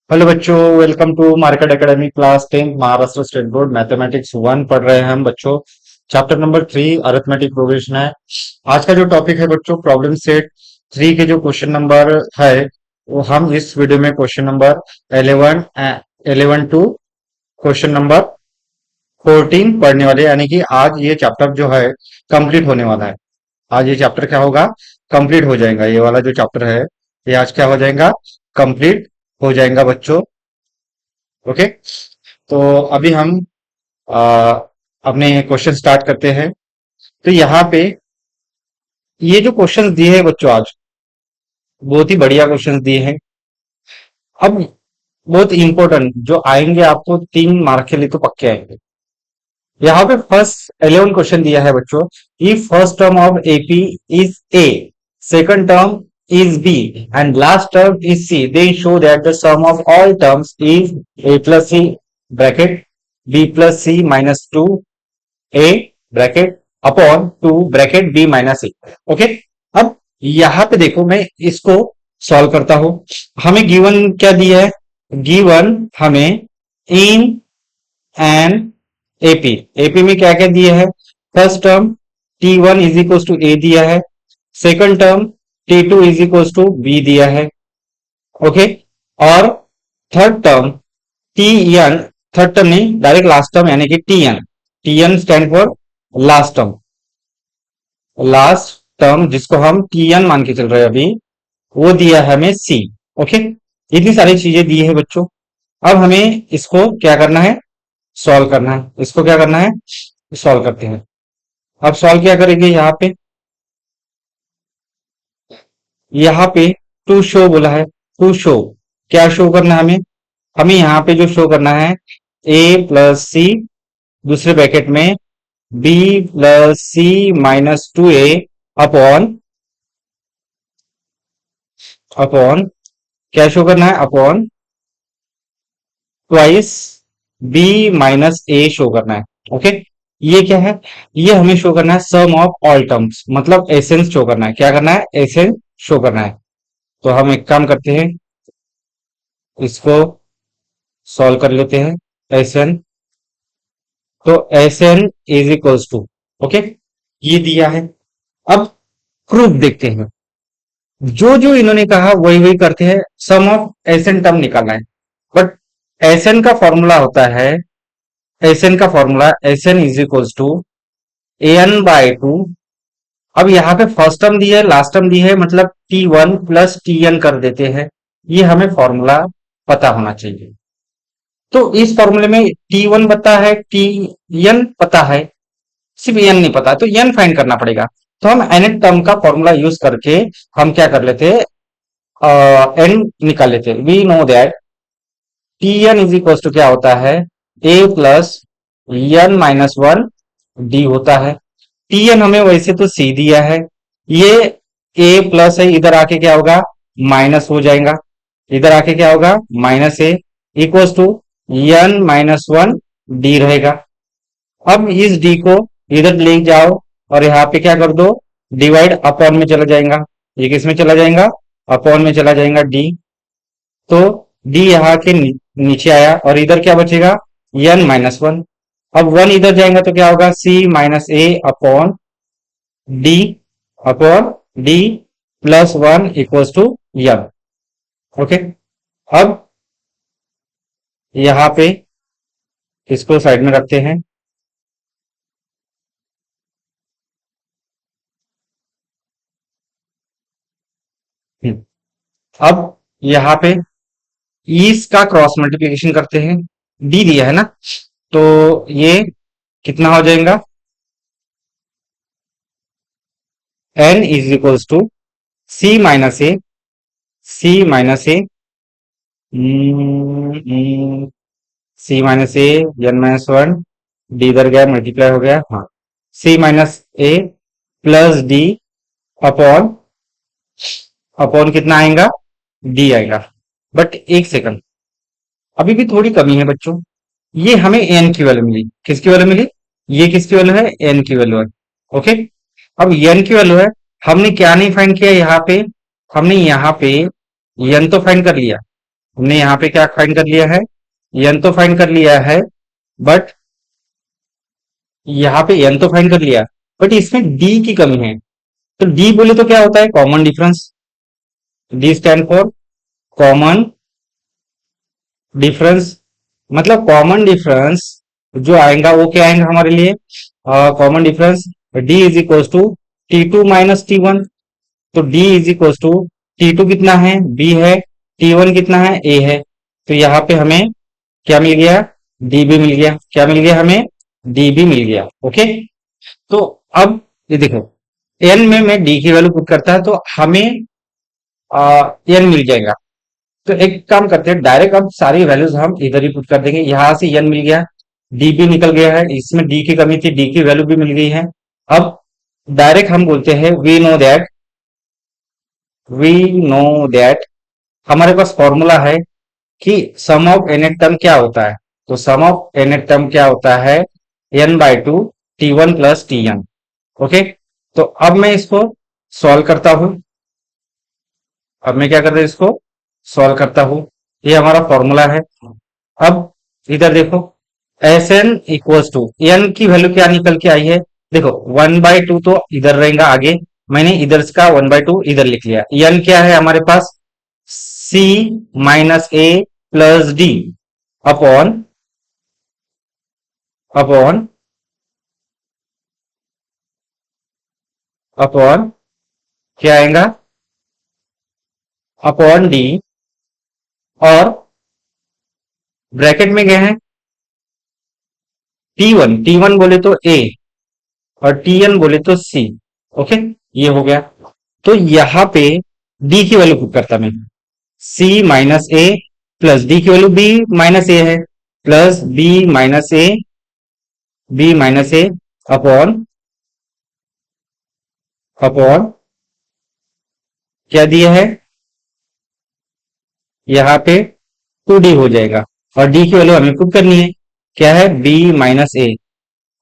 Hello बच्चों, welcome to market academy class 10 Maharashtra state board mathematics 1 पढ़ रहे हैं हम बच्चों। चैप्टर नंबर 3 अरिथमेटिक प्रोग्रेशन है। आज का जो टॉपिक है बच्चों, प्रॉब्लम सेट 3 के जो क्वेश्चन नंबर है वो हम इस वीडियो में question number 11 to question number 14 पढ़ने वाले, यानी कि आज ये चैप्टर जो है कंप्लीट होने वाला है। आज ये चैप्टर क्या होगा, कंप्लीट हो जाएगा। ये वाला जो चैप्टर है ये आज क्या हो जाएगा, कंप्लीट हो जाएगा बच्चों। ओके, तो अभी हम आ, अपने क्वेश्चन स्टार्ट करते हैं। तो यहाँ पे ये जो क्वेश्चन दिए हैं बच्चों, आज बहुत ही बढ़िया क्वेश्चन दिए हैं। अब बहुत इंपॉर्टेंट जो आएंगे आपको 3 मार्क के लिए तो पक्के आएंगे। यहाँ पे फर्स्ट 11 क्वेश्चन दिया है बच्चों। If first term of AP is a, second term is b and last term is c, then show that the sum of all terms is a plus c bracket b plus c minus 2 a bracket upon 2 bracket b minus A. Okay, अब यहां पे देखो, मैं इसको solve करता हूं। हमें given क्या दिया है, गिवन हमें इन एन एपी, एपी में क्या क्या दिया है। First term t1 is equal to a दिया है, second term t2 is equal to b दिया है। ओके, और third term tn, third term नहीं डायरेक्ट लास्ट टर्म यानी कि tn, tn stand for last term, last term जिसको हम tn मान के चल रहे हैं अभी, वो दिया है हमें c। ओके, इतनी सारी चीजें दी है बच्चों। अब हमें इसको क्या करना है, सॉल्व करना है। इसको क्या करना है, सॉल्व करते हैं। अब सॉल्व क्या करेंगे, यहाँ पे टू शो बोला है। टू शो, क्या शो करना है हमें, हमें यहाँ पे जो शो करना है a प्लस सी, दूसरे ब्रैकेट में b प्लस सी माइनस 2a अपॉन, अपॉन क्या शो करना है, upon twice b minus a show करना है। ओके, ये क्या है, ये हमें शो करना है सम ऑफ ऑल टर्म्स, मतलब एसेंस शो करना है। क्या करना है, एसेंस शो करना है। तो हम एक काम करते हैं, इसको सॉल्व कर लेते हैं। एस एन, तो S N is equals to, okay, ये दिया है। अब प्रूफ देखते हैं। जो जो इन्होंने कहा वही वही करते हैं। Sum of S N term निकालना है, बट एस एन का फॉर्मूला होता है, एस एन का formula S N is equals to A N by two. अब यहाँ पे फर्स्ट टर्म दी है, लास्ट टर्म दी है, मतलब T one plus T N कर देते हैं। ये हमें फॉर्मूला पता होना चाहिए। तो इस फॉर्मूले में T1 पता है, Tn पता है, सिर्फ n नहीं पता, तो n फाइंड करना पड़ेगा। तो हम nth टर्म का फॉर्मूला यूज करके हम क्या कर लेते हैं, n निकाल लेते हैं। We know that Tn is equal to क्या होता है, a plus n minus 1 d होता है। Tn हमें वैसे तो c दिया है, ये a प्लस है, इधर आके क्या होगा, माइनस हो जाएगा। इधर आके क्या होगा, minus a equal to n minus 1 d रहेगा। अब इस डी को इधर ले जाओ और यहाँ पे क्या कर दो, डिवाइड अपॉन में चला जाएगा। ये किस में चला जाएगा, अपॉन में चला जाएगा डी। तो डी यहाँ के नीचे आया और इधर क्या बचेगा, n माइनस 1। अब 1 इधर जाएगा तो क्या होगा, c minus a upon d, upon d plus 1 equals to n। Okay, अब यहाँ पे इसको साइड में रखते हैं। अब यहाँ पे ईस का क्रॉस मल्टीप्लिकेशन करते हैं। डी दिया है ना, तो ये कितना हो जाएगा, n is equals to c minus a, c minus a, c minus a, n minus 1, d इधर गया, मल्टीप्लाई हो गया, हाँ, c minus a plus d upon, upon कितना आएगा, डी आएगा। बट एक सेकंड, अभी भी थोड़ी कमी है बच्चों। ये हमें एन की वैल्यू मिली, किसकी वैल्यू मिली, ये किसकी वैल्यू है, एन की वैल्यू है। ओके, अब एन की वैल्यू है, हमने क्या नहीं फाइंड किया यहाँ पे, हमने यहाँ पे एन तो फाइंड कर लिया। हमने यहाँ पे क्या फाइंड कर लिया है, एन तो फाइंड कर लिया है, बट यहाँ पे एन तो फाइंड कर लिया, बट इसमें डी की कमी है। तो डी बोले तो क्या होता है, common difference. D stand for common difference, मतलब कॉमन डिफरेंस जो आएगा वो क्या आएगा हमारे लिए, common difference d is equal to T2 - T1। तो D is equal to T2 कितना है, B है, T1 कितना है, A है। तो यहाँ पे हमें क्या मिल गया, डी भी मिल गया। क्या मिल गया हमें, डी भी मिल गया। ओके, तो अब ये देखो, एन में मैं डी की वैल्यू पुट करता है तो हमें एन मिल जाएगा। तो एक काम करते हैं, डायरेक्ट अब सारी वैल्यूज हम इधर ही पुट कर देंगे। यहां से एन मिल गया, डी भी निकल गया है, इसमें डी की कमी थी, डी की वैल्यू भी मिल गई है। अब डायरेक्ट हम बोलते हैं वी नो दैट हमारे पास फॉर्मूला है कि सम ऑफ एन टर्म क्या होता है। तो सम ऑफ एन टर्म क्या होता है, n/2 T1 + Tn। ओके, तो अब मैं इसको सॉल्व करता हूं। अब मैं क्या करता हूं, इसको सॉल्व करता हूं। ये हमारा फॉर्मूला है। अब इधर देखो, s n equals to n की वैल्यू क्या निकल के आई है, देखो 1/2 तो इधर रहेगा आगे, मैंने इधर का 1/2 इधर लिख लिया। एन क्या है हमारे पास, C - A + D upon upon upon क्या आएगा, अपॉन डी, और ब्रैकेट में क्या है, T1 बोले तो A और Tn बोले तो C। ओके, ये हो गया। तो यहां पे D की वैल्यू पुट करता मैं, C - A प्लस D की वैल्यू B - A है, plus B - A upon upon क्या दिया है, यहाँ पे 2D हो जाएगा, और D की वैल्यू हमें पुट करनी है, क्या है, B - A।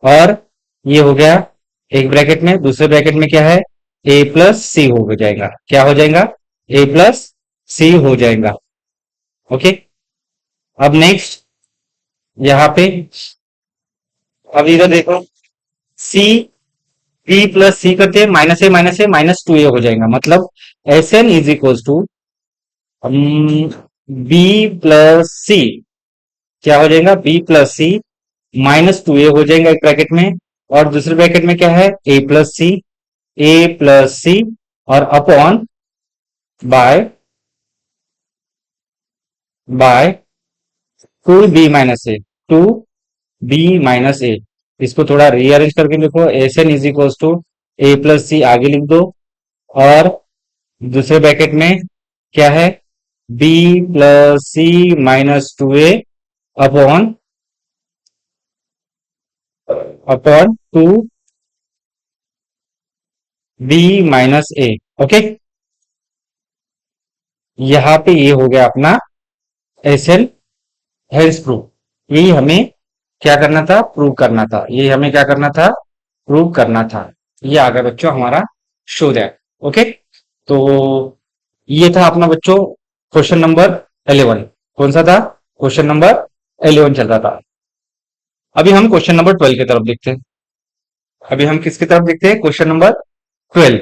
और ये हो गया एक ब्रैकेट में, दूसरे ब्रैकेट में क्या है, A + C हो जाएगा। क्या हो जाएगा, A + C हो जाएगा। ओके, अब नेक्स्ट यहाँ पे, अब इधर देखो, सी B + C करते हैं, -A -2A हो जाएगा। मतलब SN is equal to B + C, क्या हो जाएगा, B + C -2A हो जाएगा एक ब्रैकेट में, और दूसरे ब्रैकेट में क्या है, A + C और upon by by 2B - A, 2B - A। इसको थोड़ा रीअरेंज करके लिखो, SN is equal to A + C आगे लिख दो, और दूसरे ब्रैकेट में क्या है, B + C - 2A upon upon 2B - A। Okay, यहाँ पे ये हो गया अपना एसएन हेल्स प्रूफ। यही हमें क्या करना था, प्रूव करना था। ये हमें क्या करना था, प्रूव करना था। ये आ गया बच्चों हमारा शो दैट। ओके, तो ये था अपना बच्चों क्वेश्चन नंबर 11। कौन सा था, क्वेश्चन नंबर 11 चल रहा था। अभी हम क्वेश्चन नंबर 12 की तरफ देखते हैं। अभी हम किसकी तरफ देखते हैं, क्वेश्चन नंबर 12।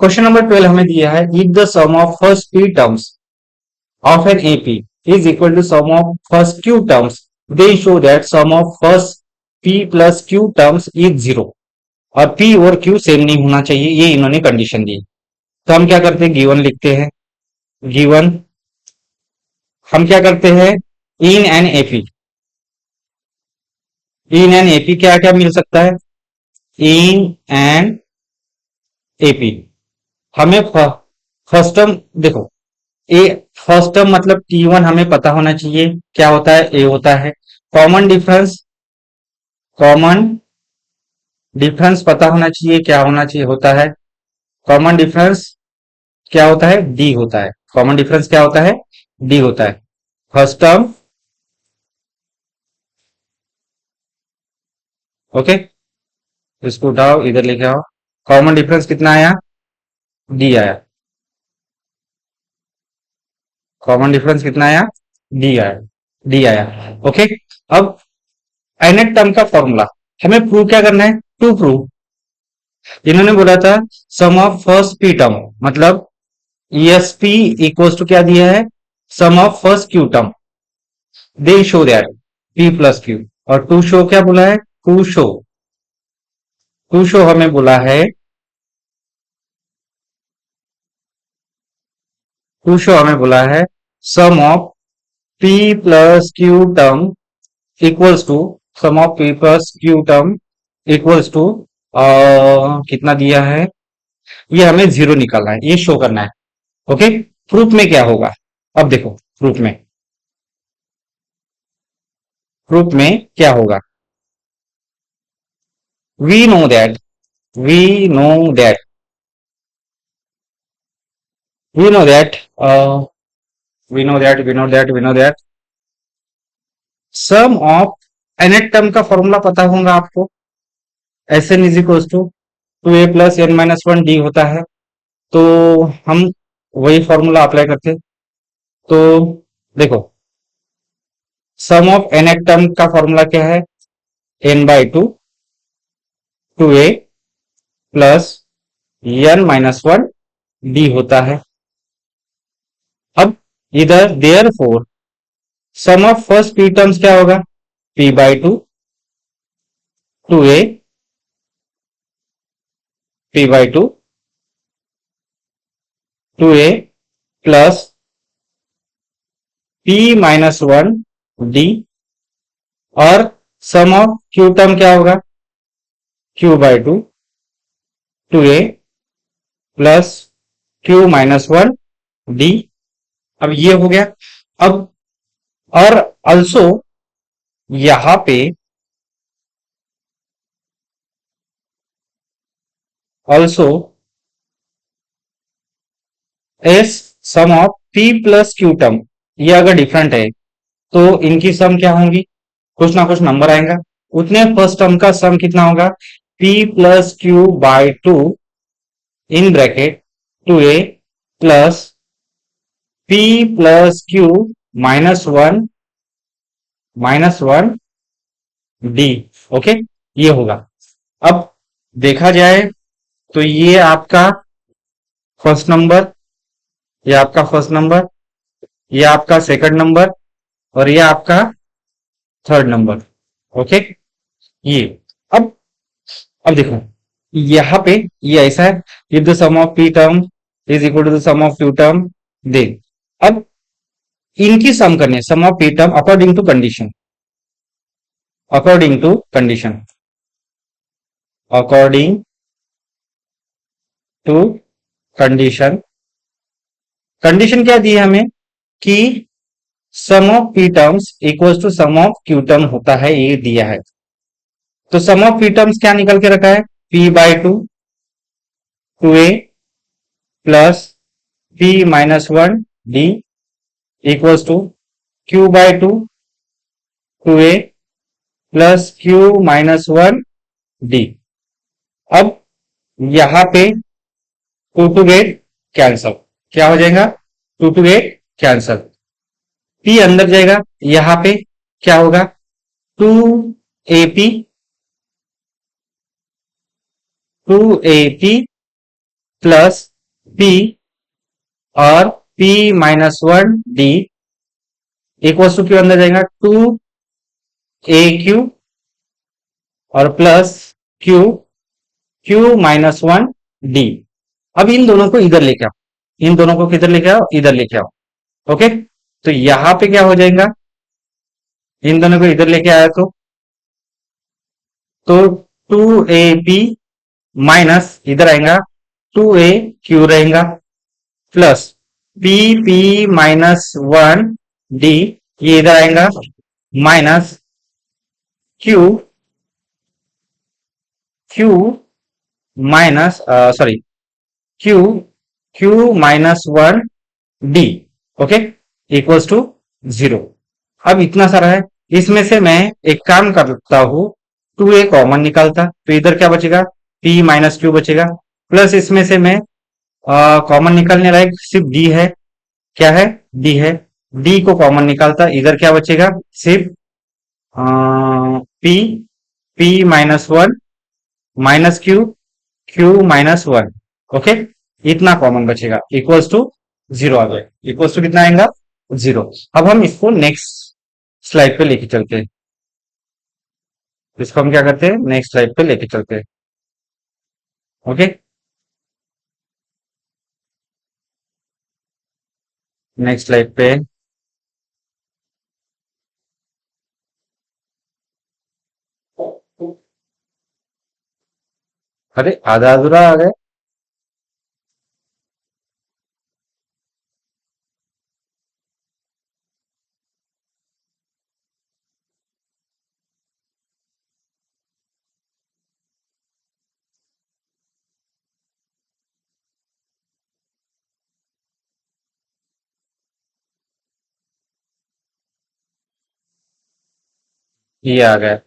क्वेश्चन नंबर 12 हमें दिया है, if the sum of first p terms of an AP is equal to sum of first Q terms, they show that sum of first P plus Q terms is 0 और P और Q same नहीं होना चाहिए, ये इन्होंने condition दी। तो हम क्या करते हैं, गिवन लिखते हैं। गिवन हम क्या करते हैं, in an AP, in an AP क्या क्या मिल सकता है, इन एन एपी हमें फर्स्ट टर्म देखो, ए फर्स्ट टर्म मतलब T1 हमें पता होना चाहिए क्या होता है, ए होता है। कॉमन डिफरेंस, कॉमन डिफरेंस पता होना चाहिए क्या होना चाहिए, होता है कॉमन डिफरेंस, क्या होता है, डी होता है। कॉमन डिफरेंस क्या होता है, डी होता है। फर्स्ट टर्म, ओके, इसको उठाओ इधर लेके आओ। कॉमन डिफरेंस कितना आया, डी आया। कॉमन डिफरेंस कितना आया? डी आया, डी आया। ओके, अब nth टर्म का फॉर्मूला हमें प्रूव क्या करना है? टू प्रूव, इन्होंने बोला था sum of first p term, मतलब ESP इक्वल्स टू क्या दिया है? Sum of first q term. They show that P plus q, और टू शो क्या बोला है? टू शो हमें बोला है, टू शो हमें बोला है sum of P plus q term equals to, sum of P plus q term equals to कितना दिया है? ये हमें जीरो निकालना है, ये शो करना है। ओके, प्रूफ में क्या होगा? अब देखो प्रूफ में क्या होगा? We know that we know that we know that we know that sum of nth term का फॉर्मूला पता होगा आपको, Sn is equal to a plus n minus one d होता है। तो हम वही फॉर्मूला अप्लाई करते, तो देखो सम ऑफ nth टर्म का फॉर्मूला क्या है? n/2 two a plus n minus one d होता है। अब इधर therefore sum of first p terms क्या होगा? p/2 two a p/2 two a plus p minus one d, और सम ऑफ क्यू टर्म क्या होगा? q/2 two a plus q minus one d. अब ये हो गया। अब और अल्सो यहां पे also S some of p plus q term, ये अगर डिफरेंट है तो इनकी सम क्या होंगी? कुछ ना कुछ नंबर आएगा, उतने फर्स्ट टर्म का सम कितना होगा? p plus q by two in bracket two a plus p plus q minus one d. Okay, ये होगा। अब देखा जाए तो ये आपका फर्स्ट नंबर, ये आपका फर्स्ट नंबर, ये आपका सेकंड नंबर, और ये आपका थर्ड नंबर। ओके, ये अब अब देखो यहां पे ये ऐसा है, if the sum of p term is equal to the sum of q term, they अब इनकी सम करने, sum of p term according to condition, according to condition, according to condition. Condition क्या दी है हमें? कि sum of p terms equals to sum of q term होता है, ये दिया है। तो सम ऑफ पी टर्म्स क्या निकल के रखा है? p/2 two a plus p minus one d equals to q/2 two a plus q minus one d. अब यहां पे टू गेट कैंसल, क्या हो जाएगा? टू गेट कैंसल, p अंदर जाएगा, यहां पे क्या होगा? Two a p plus p और p minus one d equal to q अंदर जाएगा टू ए क्यू और plus q minus one d. अब इन दोनों को इधर लेके आओ, इन दोनों को किधर लेके आओ? इधर लेके आओ। ओके, तो यहां पे क्या हो जाएगा? इन दोनों को इधर लेके आया तो टू ए पी माइनस इधर आएगा टू ए क्यू रहेगा plus p minus one d, ये इधर आएगा minus q minus sorry q minus one d. Okay, equals to zero. अब इतना सारा है, इसमें से मैं एक काम करता हूं, टू ए कॉमन निकालता तो इधर क्या बचेगा? p माइनस क्यू बचेगा, प्लस इसमें से मैं कॉमन निकालने लायक सिर्फ डी है, क्या है, डी है। डी को कॉमन निकालता, इधर क्या बचेगा, सिर्फ p, p minus one minus q, q minus one. Okay, इतना कॉमन बचेगा, इक्वल्स टू जीरो आ गया। इक्वल्स टू कितना आएगा, जीरो। अब हम इसको नेक्स्ट स्लाइड पे लेके चलते हैं। इसको हम क्या करते हैं, नेक्स्ट स्लाइड पे लेके चलते हैं। ओके, नेक्स्ट स्लाइड पे। अरे आधा अधूरा आ गया। ये आ गया।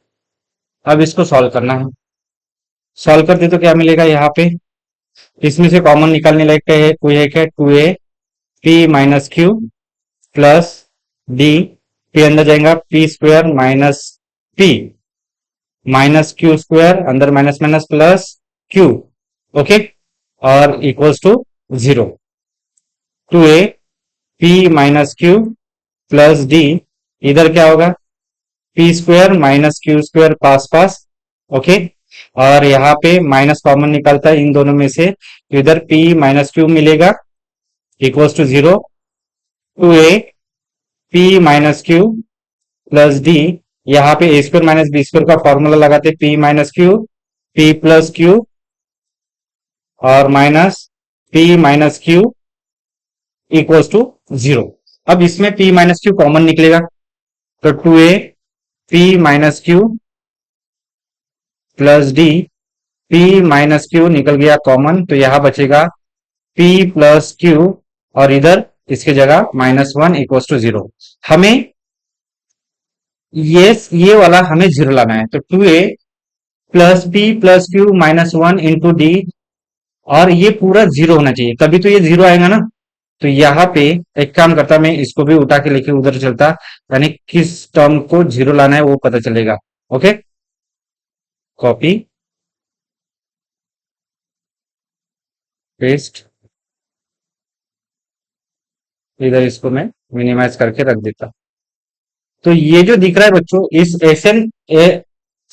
अब इसको सॉल्व करना है। सॉल्व करते तो क्या मिलेगा यहाँ पे, इसमें से कॉमन निकालने लायक क्या है, कोई है क्या, two a p minus q plus d, p अंदर जाएगा, p square minus p minus q square, अंदर minus minus plus q. Okay, और equals to zero. Two a p minus q plus d, इधर क्या होगा, p square minus q square पास पास। Okay, और यहाँ पे माइनस कॉमन निकालता है इन दोनों में से, तो इधर पी माइनस क्यू मिलेगा, equals to zero. Two a p minus q plus d, यहाँ पे a square minus b square का फॉर्मूला लगाते, p minus q, p plus q और minus p minus q equals to zero. अब इसमें p minus q common निकलेगा, तो two a p minus q plus d, p minus q निकल गया common, तो यहां बचेगा पी प्लस क्यू और इधर इसके जगह minus one equals to zero. हमें ये वाला हमें जीरो लाना है, तो two a plus p plus q minus one into d, और ये पूरा जीरो होना चाहिए, तभी तो ये जीरो आएगा ना। तो यहाँ पे एक काम करता, मैं इसको भी उठा के लेके उधर चलता, यानी किस टर्म को जीरो लाना है वो पता चलेगा। ओके, कॉपी पेस्ट, इधर इसको मैं मिनिमाइज करके रख देता। तो ये जो दिख रहा है बच्चों, इस s n a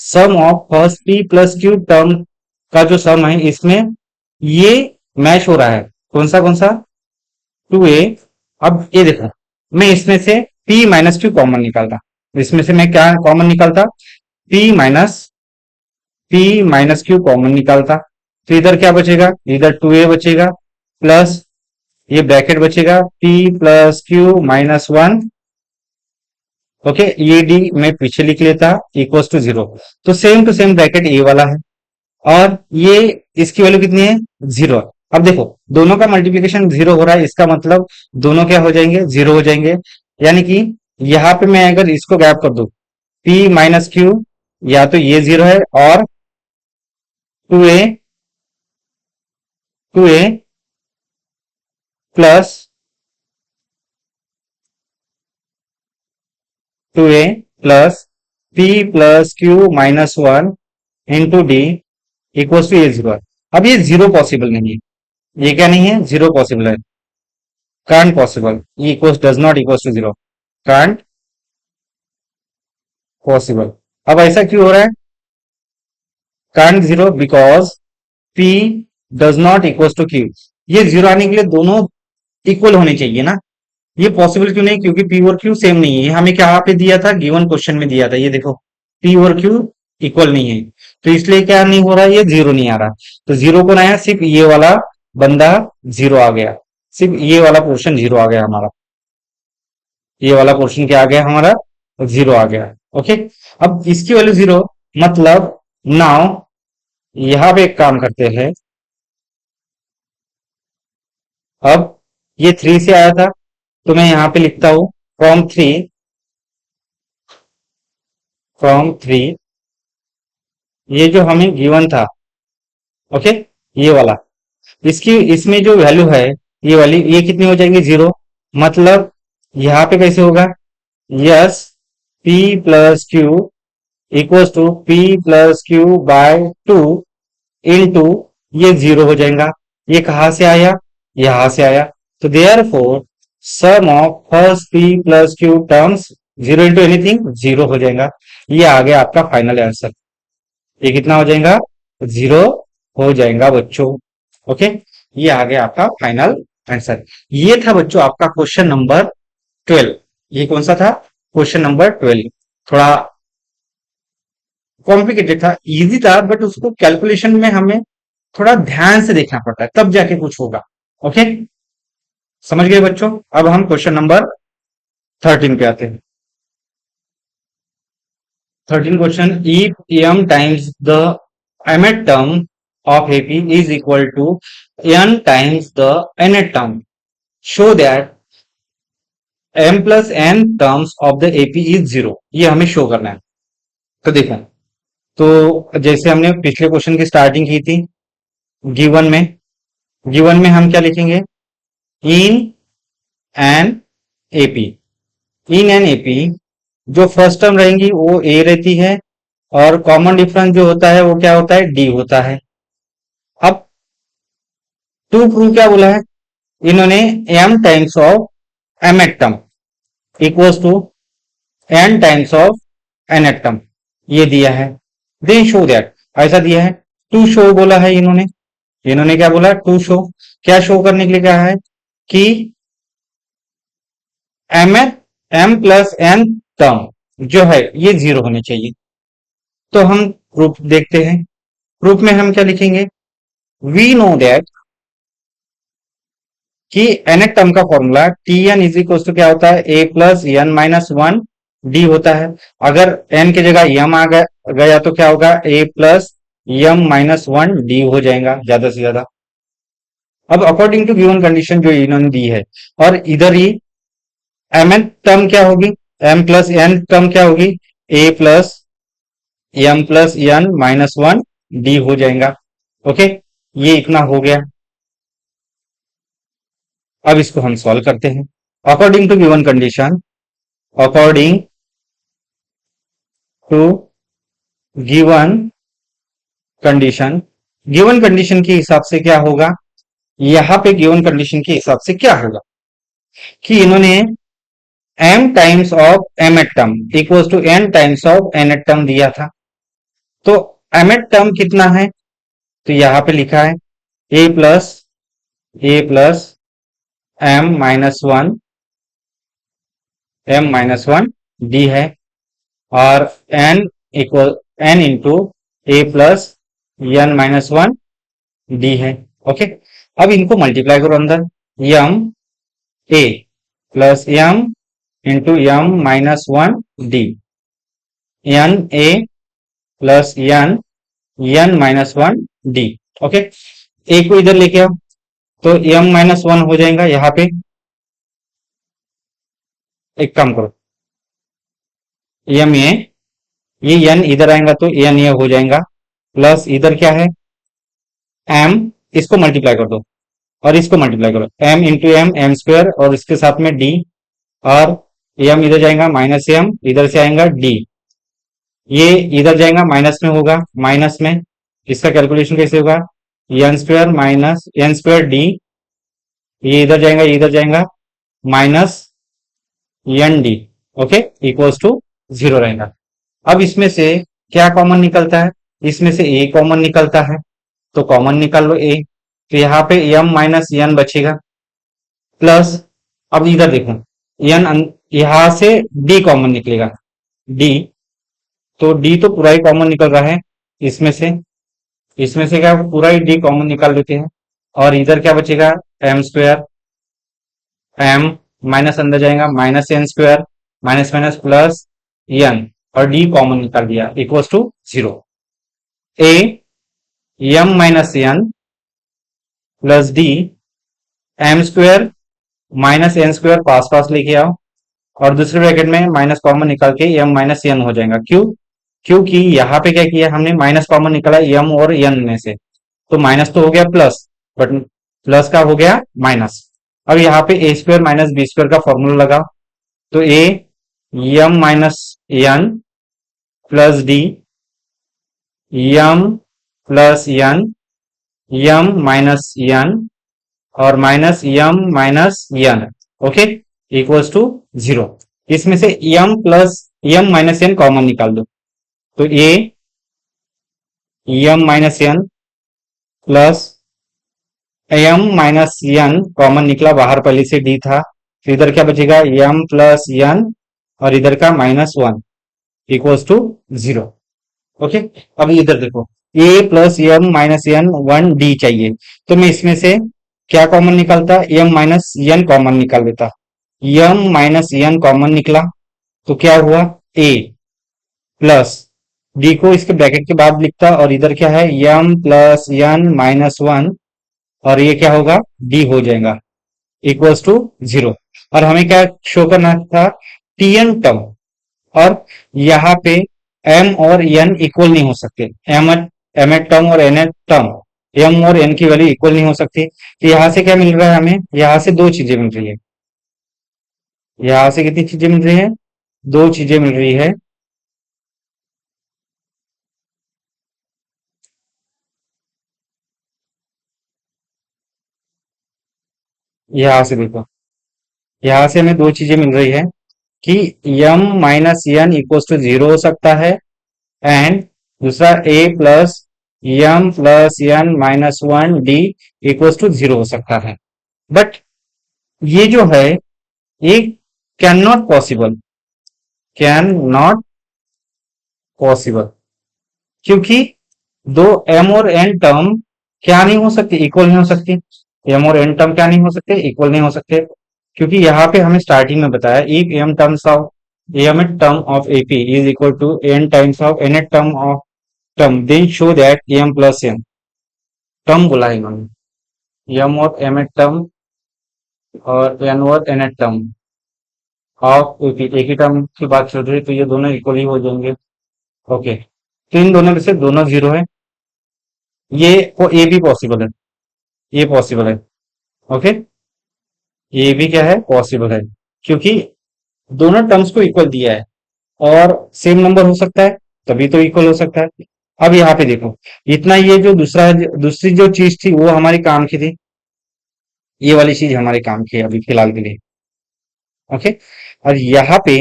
sum of first p plus q term का जो सम है, इसमें ये मैच हो रहा है, कौन सा टू ए। अब ये देखो, मैं इसमें से पी माइनस क्यू कॉमन निकालता, इसमें से मैं क्या कॉमन निकालता, पी माइनस क्यू कॉमन निकालता, तो इधर क्या बचेगा, इधर टू ए बचेगा प्लस ये ब्रैकेट बचेगा P plus q minus one. Okay, ये डी मैं पीछे लिख लेता, इक्वल्स टू जीरो। तो सेम टू सेम ब्रैकेट ए वाला है, और ये इसकी वैल्यू कितनी है, जीरो। अब देखो दोनों का मल्टीप्लीकेशन जीरो हो रहा है, इसका मतलब दोनों क्या हो जाएंगे, जीरो हो जाएंगे। यानी कि यहाँ पे मैं अगर इसको गैप कर दूं, पी माइनस क्यू, या तो ये जीरो है, और two a two a plus two a plus p plus q minus one into d equals to ये जीरो। अब ये जीरो पॉसिबल नहीं है, ये क्या नहीं है, जीरो पॉसिबल है, can't possible, equals does not equals to zero, can't possible. अब ऐसा क्यों हो रहा है, can't zero because p does not equals to q. ये जीरो आने के लिए दोनों इक्वल होने चाहिए ना, ये पॉसिबल क्यों नहीं, क्योंकि पी और क्यू सेम नहीं है। ये हमें क्या पे दिया था, गिवन क्वेश्चन में दिया था, ये देखो पी और क्यू इक्वल नहीं है, तो इसलिए क्या नहीं हो रहा, ये जीरो नहीं आ रहा। तो जीरो कौन आया, सिर्फ ये वाला बंदा जीरो आ गया, सिर्फ ये वाला पोर्शन जीरो आ गया हमारा, ये वाला पोर्शन क्या आ गया हमारा, जीरो आ गया। ओके, अब इसकी वैल्यू जीरो, मतलब नाउ यहां पे एक काम करते हैं। अब ये थ्री से आया था, तो मैं यहां पे लिखता हूं फ्रॉम थ्री, ये जो हमें गिवन था, ओके, ये वाला, इसकी इसमें जो वैल्यू है, ये वाली, ये कितनी हो जाएंगी, जीरो। मतलब यहाँ पे कैसे होगा, s p plus q equals to p plus q by 2 into, ये जीरो हो जाएगा। ये कहां से आया, यहां से आया। तो therefore sum of first p plus q terms zero into anything zero हो जाएगा। ये आ गया आपका फाइनल आंसर। ये कितना हो जाएगा, जीरो हो जाएगा बच्चों। ओके, ये आ गया आपका फाइनल आंसर। ये था बच्चों आपका क्वेश्चन नंबर 12। ये कौन सा था, क्वेश्चन नंबर 12। थोड़ा कॉम्प्लिकेटेड था, इजी था, बट उसको कैलकुलेशन में हमें थोड़ा ध्यान से देखना पड़ता है, तब जाके कुछ होगा। ओके, समझ गए बच्चों। अब हम क्वेश्चन नंबर 13 पे आते हैं। 13 question, if m times the mth term of AP is equal to n times the nth term, show that m plus n terms of the AP is zero। ये हमें शो करना है। तो देखो, तो जैसे हमने पिछले क्वेश्चन की स्टार्टिंग की थी, गिवन में, गिवन में हम क्या लिखेंगे, in an AP, in an AP जो फर्स्ट टर्म रहेंगी वो ए रहती है, और कॉमन डिफरेंस जो होता है वो क्या होता है, डी होता है। अब टू प्रूव क्या बोला है इन्होंने, m times of m th term equals to n times of n th term, ये दिया है। देन शो दैट, ऐसा दिया है। टू शो बोला है इन्होंने, इन्होंने क्या बोला, टू शो। क्या शो करने के लिए कहा है कि m m plus n term जो है ये जीरो होनी चाहिए। तो हम प्रूफ देखते हैं। प्रूफ में हम क्या लिखेंगे, वी नो दैट कि एन टर्म का formula t n is equal to क्या होता है, a plus n minus one d होता है। अगर एन की जगह एम आ गया तो क्या होगा, a plus m minus one d हो जाएगा ज्यादा से ज्यादा। अब अकॉर्डिंग टू गिवन कंडीशन जो इन्होंने दी है, और इधर ही एम एन टर्म क्या होगी, एम प्लस एन टर्म क्या होगी, a plus m plus n minus one d हो जाएगा। ओके, ये इतना हो गया। अब इसको हम सॉल्व करते हैं according to given condition, according to given condition. Given condition के हिसाब से क्या होगा, यहां पे गिवन कंडीशन के हिसाब से क्या होगा कि इन्होंने m times of m th term equals to n times of n th term दिया था। तो m एट टर्म कितना है, तो यहां पे लिखा है a plus m minus one d है, और n equal n into a plus n minus one d है। ओके, अब इनको मल्टीप्लाई करो अंदर, m a plus m into m minus one d, n a plus n minus one d. Okay, a को इधर लेके आओ तो एम माइनस वन हो जाएगा। यहां पे एक काम करो, एम ए, ये एन इधर आएगा तो एन ए हो जाएगा, प्लस इधर क्या है एम, इसको मल्टीप्लाई कर दो और इसको मल्टीप्लाई करो, एम इंटू एम स्क्वायर, और इसके साथ में डी, और एम इधर जाएगा माइनस एम, इधर से आएगा डी, ये इधर जाएगा माइनस में होगा, माइनस में इसका कैलकुलेशन कैसे होगा, n square minus n square d, ये इधर जाएगा minus n d. Okay, equals to zero रहेगा। अब इसमें से क्या कॉमन निकलता है, इसमें से ए कॉमन निकलता है, तो कॉमन निकाल लो ए, तो यहाँ पे एम माइनस एन बचेगा, प्लस अब इधर देखो एन, यहां से डी कॉमन निकलेगा, डी, तो डी तो पूरा ही कॉमन निकल रहा है इसमें से, इसमें से क्या पूरा ही डी कॉमन निकाल लेते हैं, और इधर क्या बचेगा एम स्क्वायर, एम माइनस अंदर जाएगा minus n square, minus minus plus n, और डी कॉमन निकाल दिया equals to zero. A m minus n plus d m square minus n square पास पास लेके आओ, और दूसरे ब्रैकेट में माइनस कॉमन निकाल के एम माइनस एन हो जाएगा। क्यों, क्योंकि यहाँ पे क्या किया हमने, माइनस कॉमन निकाला एम और एन में से, तो माइनस तो हो गया प्लस, बट प्लस का हो गया माइनस, अब यहाँ पे a square minus b square का फॉर्मूला लगा, तो a m minus n plus d m plus n m minus n और minus m minus n, okay, equals to 0। इसमें से m plus m minus n common निकाल दो, तो a m minus n plus m minus n common निकला, बाहर पहले से डी था, तो इधर क्या बचेगा एम प्लस एन और इधर का -1 इक्वल्स टू 0, ओके। अब इधर देखो a plus m minus n 1 d चाहिए, तो मैं इसमें से क्या कॉमन निकालता, एम माइनस एन कॉमन निकाल देता, एम माइनस एन कॉमन निकला, तो क्या हुआ ए प्लस डी को इसके ब्रैकेट के बाद लिखता और इधर क्या है एम प्लस एन -1 और ये क्या होगा डी हो जाएगा इक्वल्स टू 0। और हमें क्या शो करना था टीएन टर्म, और यहाँ पे एम और एन इक्वल नहीं हो सकते, एम एट टर्म और एन एट टर्म एम और एन की वैल्यू इक्वल नहीं हो सकती, तो यहाँ से क्या मिल रहा है हमें, यहाँ से दो चीजें मिल रही है, यहाँ से कितनी चीजें मिल रही है, दो चीजें मिल रही है। यहाँ से देखो, यहाँ से हमें दो चीजें मिल रही है कि m minus n equal to 0 हो सकता है, एंड दूसरा a plus m plus n -1 d equal to 0 हो सकता है। बट ये जो है ये can not possible, can not possible, क्योंकि दो एम और एन टर्म क्या नहीं हो सकती, इक्वल नहीं हो सकती, एम और एन टर्म क्या नहीं हो सकते, इक्वल नहीं हो सकते, क्योंकि यहाँ पे हमें स्टार्टिंग में बताया if m terms of m th term of AP is equal to n times of n th term of term then show that m plus n, term बोला है इन्होंने, एम और एम एट टर्म और n और n th term of AP, एक ही term की बात चल रही है, तो ये दोनों इक्वल ही हो जाएंगे, ओके। तो इन दोनों में से दोनों 0 है, ये भी पॉसिबल है, ये पॉसिबल है, ओके, ये भी क्या है पॉसिबल है, क्योंकि दोनों टर्म्स को इक्वल दिया है और सेम नंबर हो सकता है तभी तो इक्वल हो सकता है। अब यहाँ पे देखो इतना, ये जो दूसरी जो चीज थी वो हमारे काम की थी, ये वाली चीज हमारे काम की है अभी फिलहाल के लिए, ओके। और यहाँ पे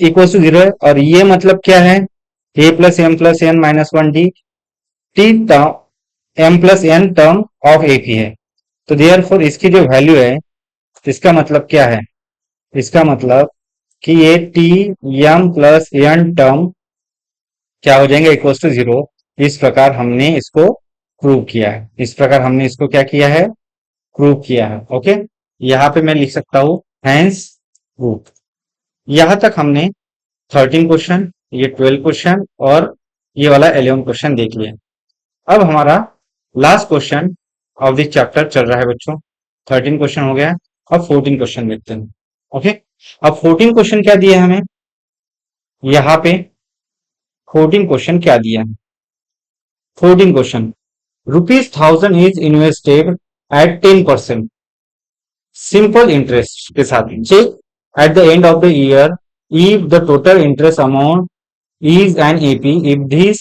इक्वल टू 0 है, और ये मतलब क्या है a plus m plus n -1 d t term m plus n term of a p है, तो देयरफॉर इसकी जो वैल्यू है, इसका मतलब क्या है, इसका मतलब कि ये t m plus n term क्या हो जाएंगे इक्वल टू 0। इस प्रकार हमने इसको प्रूव किया है, इस प्रकार हमने इसको क्या किया है प्रूव किया है, ओके। यहाँ पे मैं लिख सकता हूं हैंस प्रूफ। यहां तक हमने 13 क्वेश्चन, ये 12 क्वेश्चन और ये वाला 11 क्वेश्चन देख लिया। अब हमारा last question of this chapter चल रहा है बच्चों, 13 क्वेश्चन हो गया, अब 14 क्वेश्चन देखते हैं, ओके। अब 14 क्वेश्चन क्या दिया है हमें, यहाँ पे 14 क्वेश्चन क्या दिया है, 14 question ₹1000 is invested at 10% simple interest के साथ, check at the end of the year if the total interest amount is an AP. If this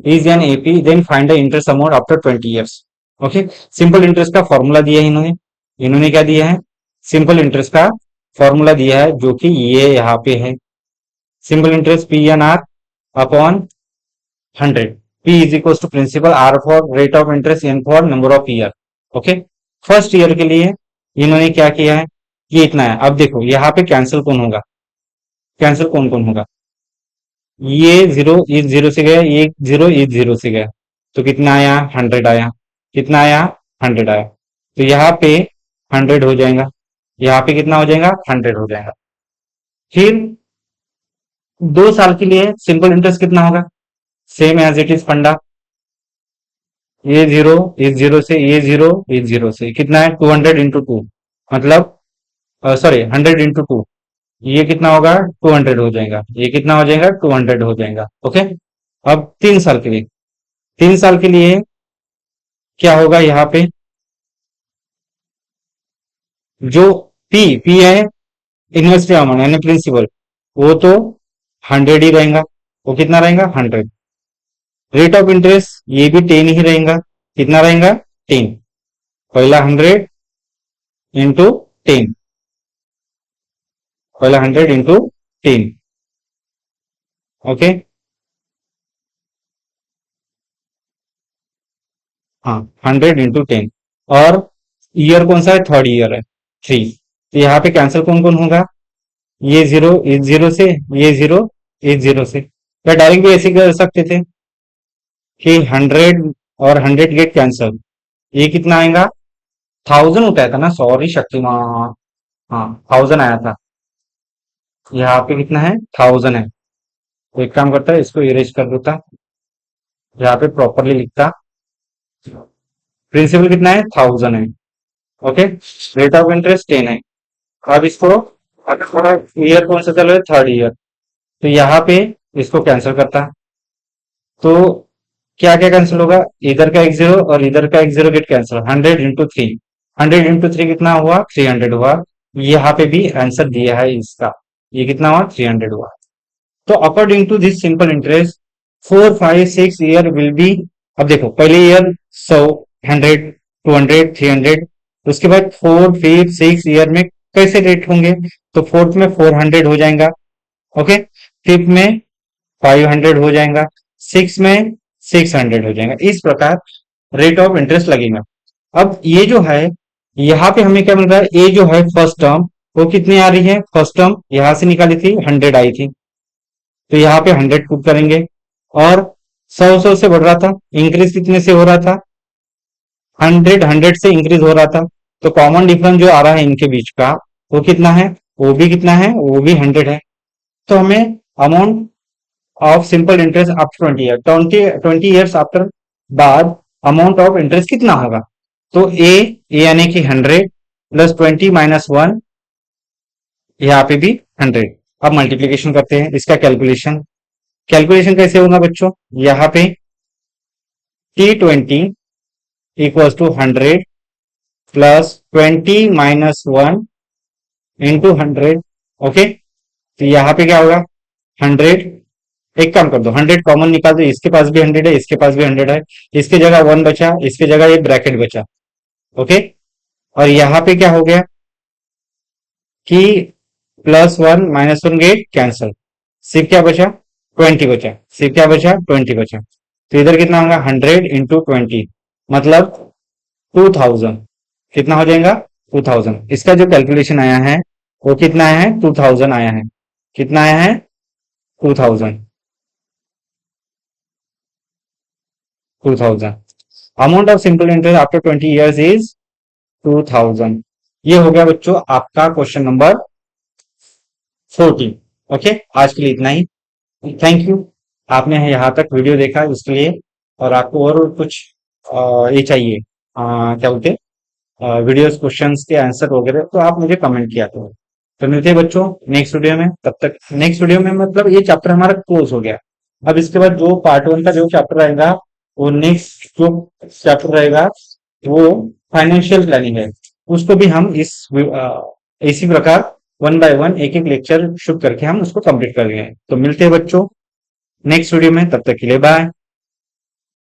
is an AP, then find the interest amount after 20 years. Okay, simple interest का formula दिया है इन्होंने, इन्होंने क्या दिया है simple interest का formula दिया है, जो कि ये यहाँ पे है simple interest p n r upon 100, p is equal to principal, r for rate of interest, n for number of year, okay. First year के लिए इन्होंने क्या किया है, ये इतना है। अब देखो यहाँ पे कैंसिल कौन होगा, कैंसिल कौन कौन होगा, ये 0 इस 0 से गया, ये 0 इस 0 से गया, तो कितना आया 100 आया, कितना आया 100 आया, तो यहाँ पे 100 हो जाएगा, यहाँ पे कितना हो जाएगा 100 हो जाएगा। फिर 2 साल के लिए सिंपल इंटरेस्ट कितना होगा, सेम एज इट इज फंडा, ये 0 इस 0 से, ये 0 इस 0 से, कितना है 200 इंटू 2, मतलब सॉरी 100 इंटू 2, ये कितना होगा 200 हो जाएगा, ये कितना हो जाएगा 200 हो जाएगा, ओके। अब 3 साल के लिए, 3 साल के लिए क्या होगा यहाँ पे जो पी पी है इन्वेस्टमेंट अमाउंट यानी प्रिंसिपल, वो तो 100 ही रहेगा। वो कितना रहेगा? 100। रेट ऑफ इंटरेस्ट ये भी 10 ही रहेगा। कितना रहेगा? 10। पहला 100 इंटू 10, पहला 100 इंटू 10। ओके, हाँ, 100 इंटू 10। और ईयर कौन सा है? थर्ड ईयर है, 3। तो यहाँ पे कैंसिल कौन कौन होगा? ये जीरो इस जीरो से, ये जीरो इस जीरो से। या डायरेक्ट भी ऐसे कर सकते थे कि 100 और 100 गेट कैंसल। ये कितना आएगा? 1000 उठाया था ना, सॉरी शक्तिमान। हाँ, 1000 आया था। यहाँ पे कितना है? 1000 है। तो एक काम करता है, इसको इरेज कर देता, यहाँ पे प्रॉपरली लिखता। प्रिंसिपल कितना है? 1000 है। ओके, रेट ऑफ इंटरेस्ट 10 है। अब इसको, अगर थोड़ा ईयर कौन सा चल रहा है? Third year. तो यहाँ पे इसको कैंसिल करता, तो क्या क्या कैंसिल होगा? इधर का एक जीरो और इधर का एक zero get cancel. 100 into 3, 100 into 3 कितना हुआ? 300 हुआ। यहाँ पे भी आंसर दिया है इसका, ये कितना हुआ? 300 हुआ। तो according to this simple interest 4 5 6 year will be. अब देखो, पहले ईयर 100, 100 200 300, उसके बाद 4 5 6 ईयर में कैसे रेट होंगे? तो फोर्थ में 400 हो जाएगा। ओके, फिफ्थ में 500 हो जाएगा, सिक्स में 600 हो जाएगा। इस प्रकार रेट ऑफ इंटरेस्ट लगेगा। अब ये जो है, यहाँ पे हमें क्या मिल रहा है? ये जो है फर्स्ट टर्म, वो कितनी आ रही है? फर्स्ट टर्म यहां से निकाली थी, 100 आई थी, तो यहाँ पे 100 पुट करेंगे। और 100 से बढ़ रहा था, इंक्रीज कितने से हो रहा था? 100 से इंक्रीज हो रहा था। तो कॉमन डिफरेंस जो आ रहा है इनके बीच का, वो कितना है? वो भी कितना है? वो भी 100 है। तो हमें amount of simple interest after 20 year, 20 years after बाद अमाउंट ऑफ इंटरेस्ट कितना होगा? तो ए यानी कि 100 प्लस 20 - 1, यहाँ पे भी 100। अब मल्टीप्लीकेशन करते हैं, इसका कैलकुलेशन। कैलकुलेशन कैसे होगा बच्चों? यहाँ पे T20 = 100 प्लस 20 - 1 इंटू 100। ओके, तो यहाँ पे क्या होगा? 100। एक काम कर दो, 100 कॉमन निकाल दो, इसके पास भी 100 है, इसके पास भी 100 है। इसके जगह 1 बचा, इसके जगह एक ब्रैकेट बचा। ओके, और यहाँ पे क्या हो गया कि +1 - 1 गेट कैंसल। सिर्फ क्या बचा? 20 बचा। सिर्फ क्या बचा? 20 बचा। तो इधर कितना होगा? 100 × 20, मतलब 2000। कितना हो जाएगा? 2000। इसका जो कैलकुलेशन आया है वो कितना है? 2000 आया है। कितना आया है? 2000। 2000। Amount of simple interest after 20 years is 2000। ये हो गया बच्चों आपका क्वेश्चन नंबर 14। ओके, आज के लिए इतना ही। थैंक यू, आपने यहाँ तक वीडियो देखा इसके लिए। और आपको और कुछ ये चाहिए, क्या बोलते हैं, वीडियोस क्वेश्चंस के आंसर वगैरह, तो आप मुझे कमेंट किया करो। तो मिलते हैं बच्चों नेक्स्ट वीडियो में। तब तक नेक्स्ट वीडियो में मतलब ये चैप्टर हमारा क्लोज हो गया। अब इसके बाद जो पार्ट 1 का जो चैप्टर रहेगा, वो नेक्स्ट जो चैप्टर रहेगा वो फाइनेंशियल प्लानिंग है। उसको भी हम इसी प्रकार 1 बाय 1 एक एक लेक्चर शुरू करके हम उसको कंप्लीट कर लेंगे। तो मिलते हैं बच्चों नेक्स्ट वीडियो में, तब तक के लिए बाय।